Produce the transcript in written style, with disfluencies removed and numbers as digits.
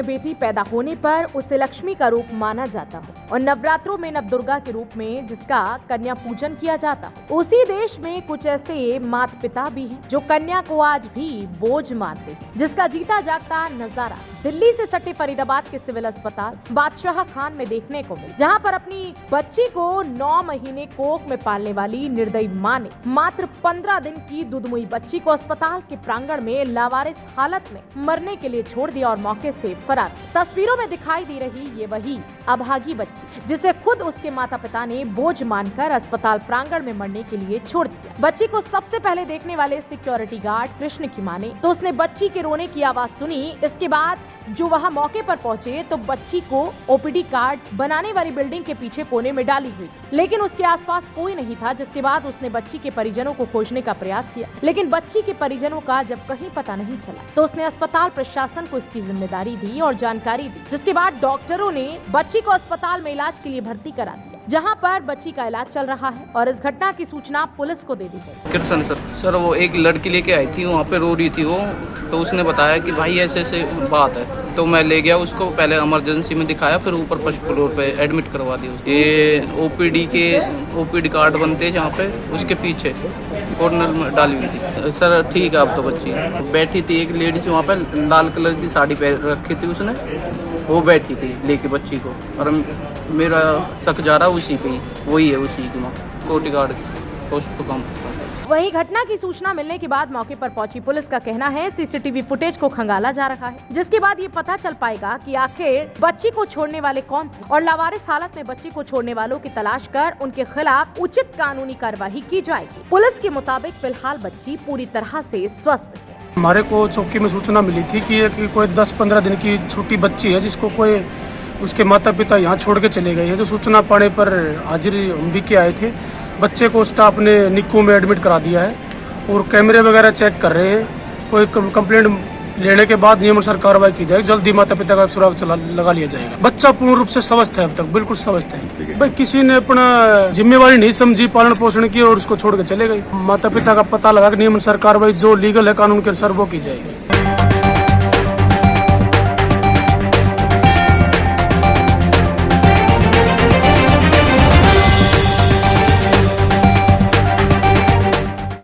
में बेटी पैदा होने पर उसे लक्ष्मी का रूप माना जाता हो और नवरात्रों में नवदुर्गा के रूप में जिसका कन्या पूजन किया जाता हो, उसी देश में कुछ ऐसे माता पिता भी हैं जो कन्या को आज भी बोझ मानते हैं, जिसका जीता जागता नजारा दिल्ली से सटे फरीदाबाद के सिविल अस्पताल बादशाह खान में देखने को मिला, जहां पर अपनी बच्ची को 9 महीने कोख में पालने वाली निर्दयी मां ने मात्र 15 दिन की दुधमुई बच्ची को अस्पताल के प्रांगण में लावारिस हालत में मरने के लिए छोड़ दिया और मौके से फरार। तस्वीरों में दिखाई दे रही ये वही अभागी बच्ची जिसे खुद उसके माता पिता ने बोझ मानकर अस्पताल प्रांगण में मरने के लिए छोड़ दिया। बच्ची को सबसे पहले देखने वाले सिक्योरिटी गार्ड कृष्ण की मां ने तो उसने बच्ची के रोने की आवाज सुनी। इसके बाद जो वहां मौके पर पहुंचे तो बच्ची को ओपीडी कार्ड बनाने वाली बिल्डिंग के पीछे कोने में डाली हुई, लेकिन उसके आसपास कोई नहीं था। जिसके बाद उसने बच्ची के परिजनों को खोजने का प्रयास किया, लेकिन बच्ची के परिजनों का जब कहीं पता नहीं चला तो उसने अस्पताल प्रशासन को इसकी जिम्मेदारी दी और जानकारी दी। जिसके बाद डॉक्टरों ने बच्ची को अस्पताल में इलाज के लिए भर्ती करा दिया, जहां पर बच्ची का इलाज चल रहा है और इस घटना की सूचना पुलिस को दे दी है। कृष्ण सर वो एक लड़की लेके आई थी, वहाँ पे रो रही थी वो, तो उसने बताया कि भाई ऐसे ऐसे बात है, तो मैं ले गया उसको, पहले इमरजेंसी में दिखाया, फिर ऊपर फर्स्ट फ्लोर पे एडमिट करवा दिया। ये ओपीडी कार्ड बनते हैं जहाँ पे, उसके पीछे कॉर्नर में डाली हुई थी। सर ठीक है अब तो बच्ची बैठी थी, एक लेडीज वहाँ पे लाल कलर की साड़ी पहन रखी थी उसने, वो बैठी थी लेके बच्ची को, और मेरा शक जा रहा उसी पे, वही है उसी की माँ, कोटी गार्ड पोस्ट को काम। वहीं घटना की सूचना मिलने के बाद मौके पर पहुंची पुलिस का कहना है सीसीटीवी फुटेज को खंगाला जा रहा है, जिसके बाद ये पता चल पाएगा कि आखिर बच्ची को छोड़ने वाले कौन थे और लावारिस हालत में बच्ची को छोड़ने वालों की तलाश कर उनके खिलाफ उचित कानूनी कार्रवाई की जाएगी। पुलिस के मुताबिक फिलहाल बच्ची पूरी तरह से स्वस्थ है। हमारे को चौकी में सूचना मिली थी कि कोई 10-15 दिन की छोटी बच्ची है जिसको कोई उसके माता पिता यहाँ छोड़ के चले गए हैं। जो सूचना पाने पर हाजिर हम भी के आए थे। बच्चे को स्टाफ ने निक्कू में एडमिट करा दिया है और कैमरे वगैरह चेक कर रहे हैं। कोई कंप्लेंट लेने के बाद नियमानुसार कार्रवाई की जाएगी। जल्दी माता पिता का सुराग लगा लिया जाएगा। बच्चा पूर्ण रूप से स्वस्थ है, अब तक बिल्कुल स्वस्थ है। भाई किसी ने अपना जिम्मेवारी नहीं समझी, पालन पोषण की और उसको छोड़ के चले गए। माता पिता का पता लगा के नियमानुसार कार्रवाई जो लीगल है कानून के अनुसार वो की जाएगी।